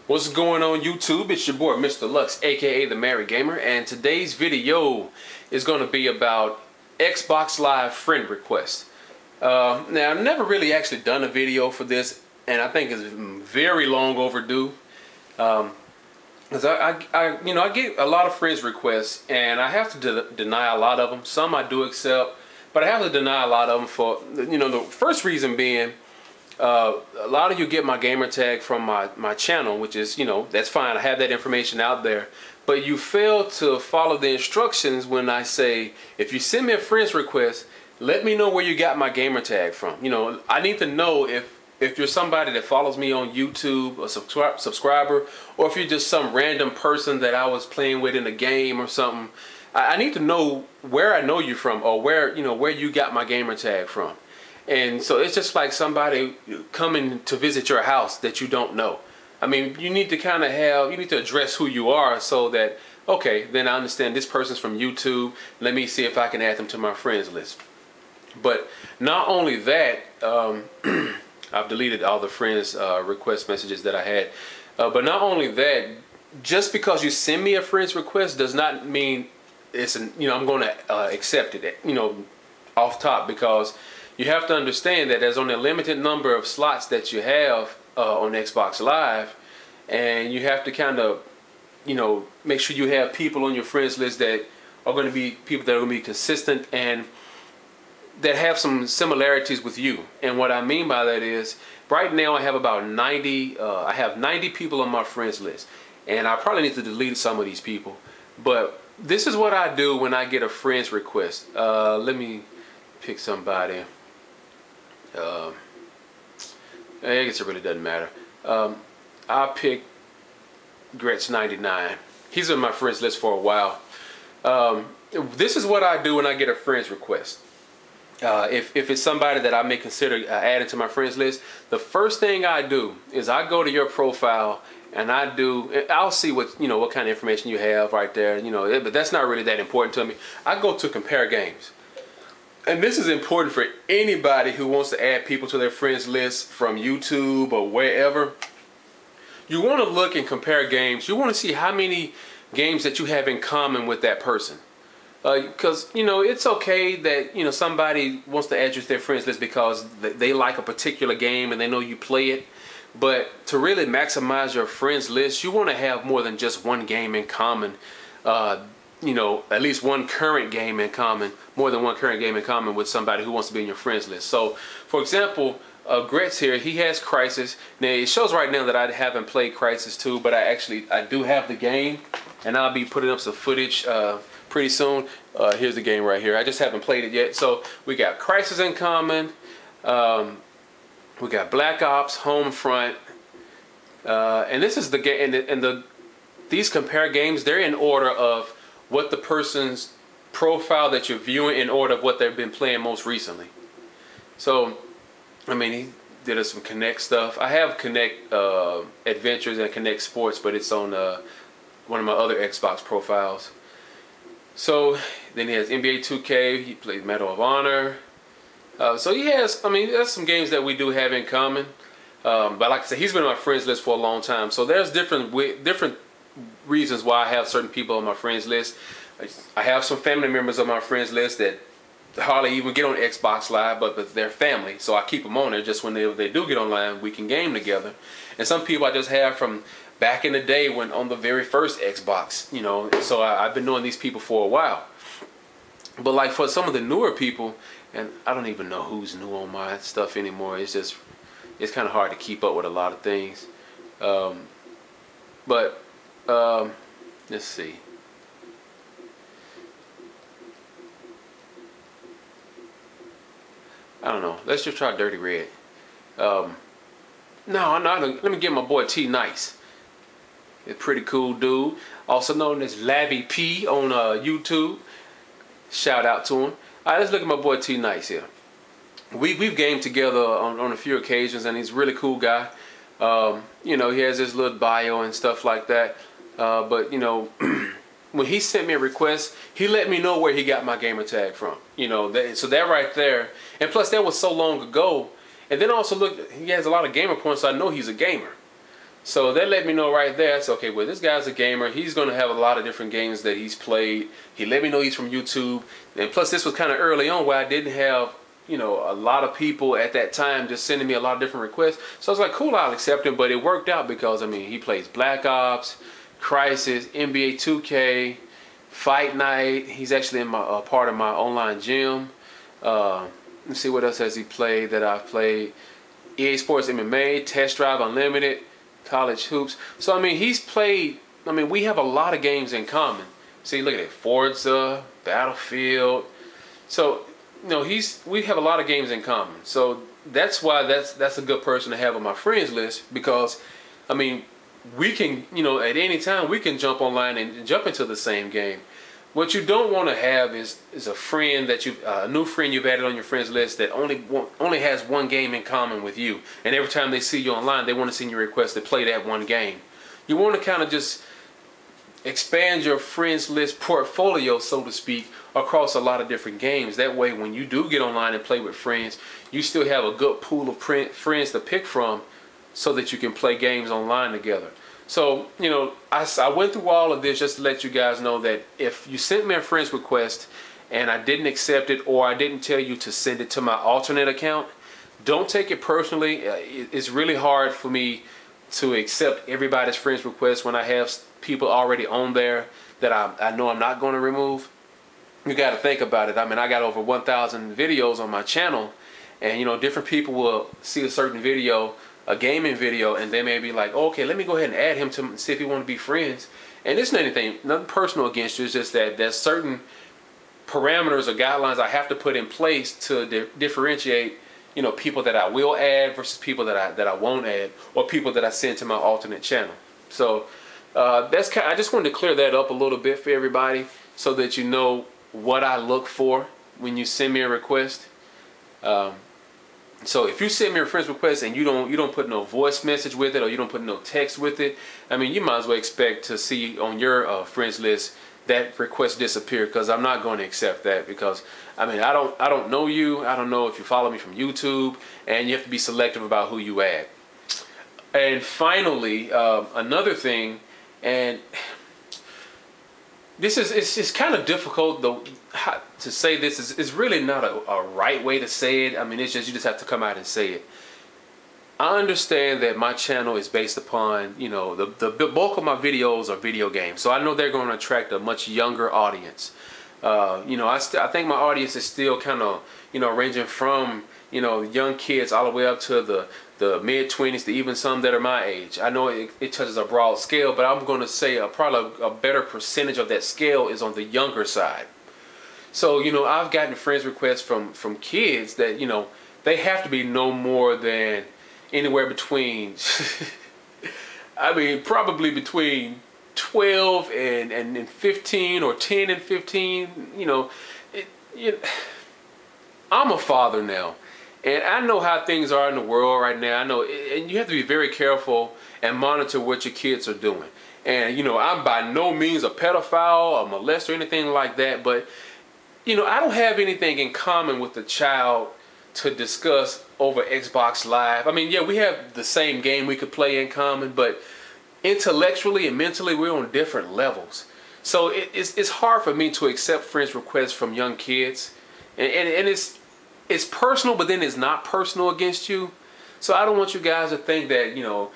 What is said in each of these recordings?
What's going on YouTube? It's your boy MrLux, aka the Married Gamer, and today's video is going to be about Xbox Live friend requests. Now I've never really actually done a video for this, and I think it's very long overdue. Cause I get a lot of friends requests, and I have to deny a lot of them. Some I do accept, but I have to deny a lot of them for the first reason being. A lot of you get my gamer tag from my channel, which is, that's fine. I have that information out there. But you fail to follow the instructions when I say, if you send me a friend's request, let me know where you got my gamer tag from. I need to know if you're somebody that follows me on YouTube, a subscriber, or if you're just some random person that I was playing with in a game or something. I need to know where I know you from, or where you got my gamer tag from. And so it's just like somebody coming to visit your house that you don't know. I mean, you need to you need to address who you are so that, okay, then I understand this person's from YouTube. Let me see if I can add them to my friends list. But not only that, I've deleted all the friends request messages that I had. But not only that, just because you send me a friend's request does not mean I'm going to accept it, off top, because you have to understand that there's only a limited number of slots that you have on Xbox Live, and you have to kind of, make sure you have people on your friends list that are going to be people that are going to be consistent and that have some similarities with you. And what I mean by that is, right now I have about 90 people on my friends list, and I probably need to delete some of these people. But this is what I do when I get a friend's request. Let me pick somebody. I guess it really doesn't matter. I'll pick Gretz99. He's on my friends list for a while. This is what I do when I get a friend's request. If it's somebody that I may consider adding to my friends list, the first thing I do is I go to your profile and I'll see what kind of information you have right there. But that's not really that important to me. I go to compare games. And this is important for anybody who wants to add people to their friends list from YouTube or wherever. You want to look and compare games. You want to see how many games that you have in common with that person. Because, it's okay that, somebody wants to add you to their friends list because they like a particular game and they know you play it. But to really maximize your friends list, you want to have more than just one game in common. At least one current game in common, more than one current game in common with somebody who wants to be in your friends list. So, for example, Gretz here, he has Crisis. Now, it shows right now that I haven't played Crisis 2, but I do have the game, and I'll be putting up some footage pretty soon. Here's the game right here. I just haven't played it yet. So, we got Crisis in common. We got Black Ops, Homefront, and this is the game. And these compare games, they're in order of what the person's profile that you're viewing in order of what they've been playing most recently. So, I mean, he did us some Connect stuff. I have Connect Adventures and Connect Sports, but it's on one of my other Xbox profiles. So, then he has NBA 2K, he plays Medal of Honor. So he has, there's some games that we do have in common. But like I said, he's been on my friends list for a long time. So there's different reasons why I have certain people on my friends list. I have some family members on my friends list that hardly even get on Xbox Live, but they're family, so I keep them on there just when they do get online, we can game together. And some people I just have from back in the day when on the very first Xbox, so I've been knowing these people for a while. But like for some of the newer people, and I don't even know who's new on my stuff anymore, it's kind of hard to keep up with a lot of things. Let's see. I don't know. Let's just try Dirty Red. No, let me get my boy T Nice. A pretty cool dude, also known as Labby P on YouTube. Shout out to him. All right, let's look at my boy T Nice here. We've gamed together on a few occasions, and he's a really cool guy. He has his little bio and stuff like that. But when he sent me a request, he let me know where he got my gamer tag from. So that right there, and plus that was so long ago. And then also look, he has a lot of gamer points, so I know he's a gamer. So that let me know right there. It's okay. Well, this guy's a gamer. He's going to have a lot of different games that he's played. He let me know he's from YouTube, and plus this was kind of early on where I didn't have, you know, a lot of people at that time just sending me a lot of different requests. So I was like, cool, I'll accept him. But it worked out because I mean, he plays Black Ops, Crisis, NBA 2K, Fight Night. He's actually in my part of my online gym. Let's see what else has he played that I've played. EA Sports MMA, Test Drive Unlimited, College Hoops. So I mean, he's played. I mean, we have a lot of games in common. See, look at it, Forza, Battlefield. So you know, we have a lot of games in common. So that's why that's a good person to have on my friends list, because I mean, we can, you know, at any time we can jump online and jump into the same game. What you don't want to have is a friend that a new friend you've added on your friends list that only has one game in common with you, and every time they see you online, they want to send you a request to play that one game. You want to kind of just expand your friends list portfolio, so to speak, across a lot of different games. That way, when you do get online and play with friends, you still have a good pool of friends to pick from, so that you can play games online together. So, you know, I went through all of this just to let you guys know that if you sent me a friend's request and I didn't accept it, or I didn't tell you to send it to my alternate account, don't take it personally. It's really hard for me to accept everybody's friend's request when I have people already on there that I know I'm not going to remove. You got to think about it. I mean, I got over 1,000 videos on my channel, and you know, different people will see a certain video, a gaming video, and they may be like, oh, okay, let me go ahead and add him to see if he want to be friends. And it's nothing personal against you. It's just that there's certain parameters or guidelines I have to put in place to differentiate, you know, people that I will add versus people that I won't add, or people that I send to my alternate channel. So I just wanted to clear that up a little bit for everybody, so that you know what I look for when you send me a request. So if you send me a friend's request and you don't put no voice message with it, or you don't put no text with it, I mean, you might as well expect to see on your friends list that request disappear, because I'm not going to accept that. Because I mean, I don't know you. I don't know if you follow me from YouTube, and you have to be selective about who you add. And finally, another thing, and this is it's kind of difficult though to say this. Is really not a right way to say it. I mean, it's just, you just have to come out and say it. I understand that my channel is based upon, you know, the bulk of my videos are video games, so I know they're going to attract a much younger audience. You know, I think my audience is still kind of, you know, ranging from, you know, young kids all the way up to the mid-20s, to even some that are my age. I know it touches a broad scale, but I'm going to say probably a better percentage of that scale is on the younger side. So, you know, I've gotten friends requests from kids that, you know, they have to be no more than anywhere between, I mean, probably between 12 and 15, or 10 and 15. You know, I'm a father now, and I know how things are in the world right now. I know, and you have to be very careful and monitor what your kids are doing. And, you know, I'm by no means a pedophile, a molester, or anything like that, but, you know, I don't have anything in common with the child to discuss over Xbox Live. I mean, yeah, we have the same game we could play in common, but intellectually and mentally, we're on different levels. So it's hard for me to accept friends requests from young kids, and it's personal, but then it's not personal against you. So I don't want you guys to think that you know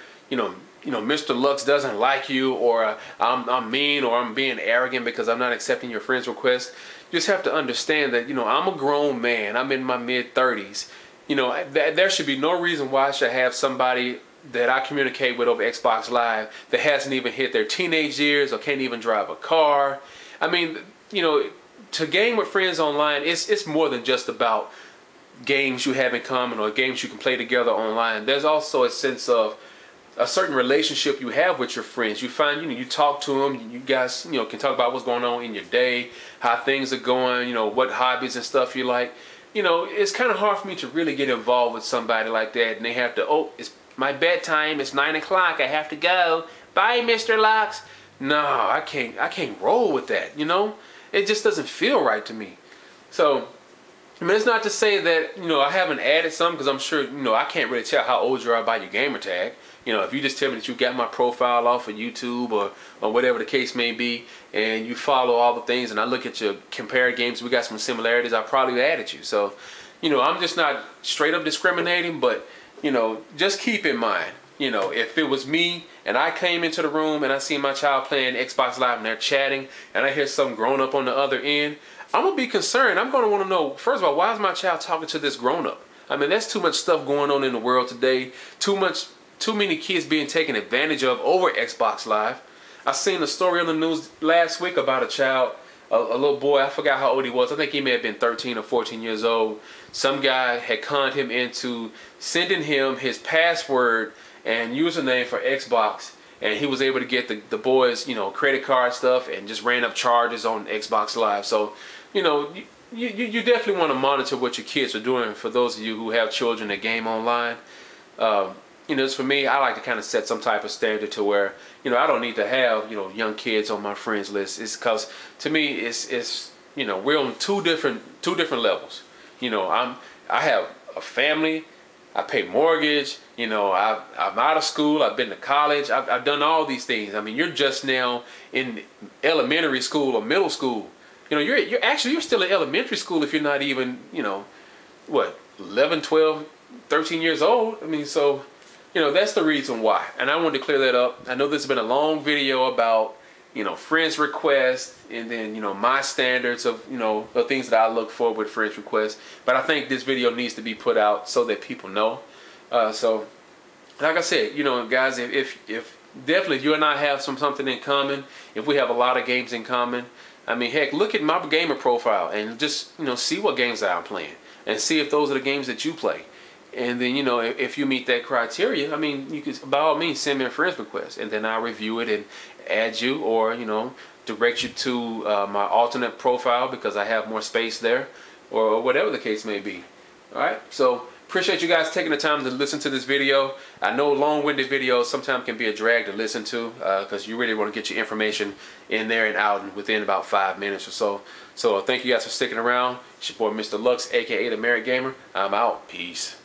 MrLux doesn't like you, or I'm mean, or I'm being arrogant because I'm not accepting your friends request. You just have to understand that, you know, I'm a grown man. I'm in my mid-30s. You know, there should be no reason why I should have somebody that I communicate with over Xbox Live that hasn't even hit their teenage years or can't even drive a car. I mean, you know, to game with friends online, it's more than just about games you have in common or games you can play together online. There's also a sense of a certain relationship you have with your friends. You find, you know, you talk to them, you guys, you know, can talk about what's going on in your day, how things are going, you know, what hobbies and stuff you like. You know, it's kind of hard for me to really get involved with somebody like that, and they have to, oh, it's my bedtime, it's 9 o'clock, I have to go. Bye, MrLux. No, I can't roll with that, you know? It just doesn't feel right to me. So, I mean, it's not to say that, you know, I haven't added some, because I'm sure, you know, I can't really tell how old you are by your gamer tag. You know, if you just tell me that you got my profile off of YouTube or whatever the case may be, and you follow all the things, and I look at your compared games, we got some similarities, I probably added you. So, you know, I'm just not straight up discriminating, but, you know, just keep in mind, you know, if it was me and I came into the room and I see my child playing Xbox Live and they're chatting and I hear some grown up on the other end, I'm going to be concerned. I'm going to want to know, first of all, why is my child talking to this grown up? I mean, there's too much stuff going on in the world today. Too many kids being taken advantage of over Xbox Live. I seen a story on the news last week about a child, a little boy, I forgot how old he was. I think he may have been 13 or 14 years old. Some guy had conned him into sending him his password and username for Xbox, and he was able to get the boys, you know, credit card stuff, and just ran up charges on Xbox Live. So, you know, you definitely want to monitor what your kids are doing. For those of you who have children that game online, you know, for me, I like to kind of set some type of standard to where, you know, I don't need to have, you know, young kids on my friends list. It's because to me, it's you know, we're on two different levels. You know, I have a family, I pay mortgage, you know, I'm out of school, I've been to college, I've done all these things. I mean, you're just now in elementary school or middle school. You know, you're still in elementary school if you're not even, you know, what, 11, 12, 13 years old. I mean, so, you know, that's the reason why. And I wanted to clear that up. I know this has been a long video about, you know, friends requests, and then, you know, my standards of, you know, the things that I look for with friends requests. But I think this video needs to be put out so that people know. So, like I said, you know, guys, if definitely you and I have something in common, if we have a lot of games in common, I mean, heck, look at my gamer profile and just, you know, see what games that I'm playing and see if those are the games that you play. And then, you know, if you meet that criteria, I mean, you could, by all means, send me a friends request, and then I'll review it and add you, or, you know, direct you to my alternate profile because I have more space there, or whatever the case may be. All right, so appreciate you guys taking the time to listen to this video. I know long-winded videos sometimes can be a drag to listen to because you really want to get your information in there and out within about 5 minutes or so. So thank you guys for sticking around. It's your boy MrLux, aka the Married Gamer. I'm out. Peace.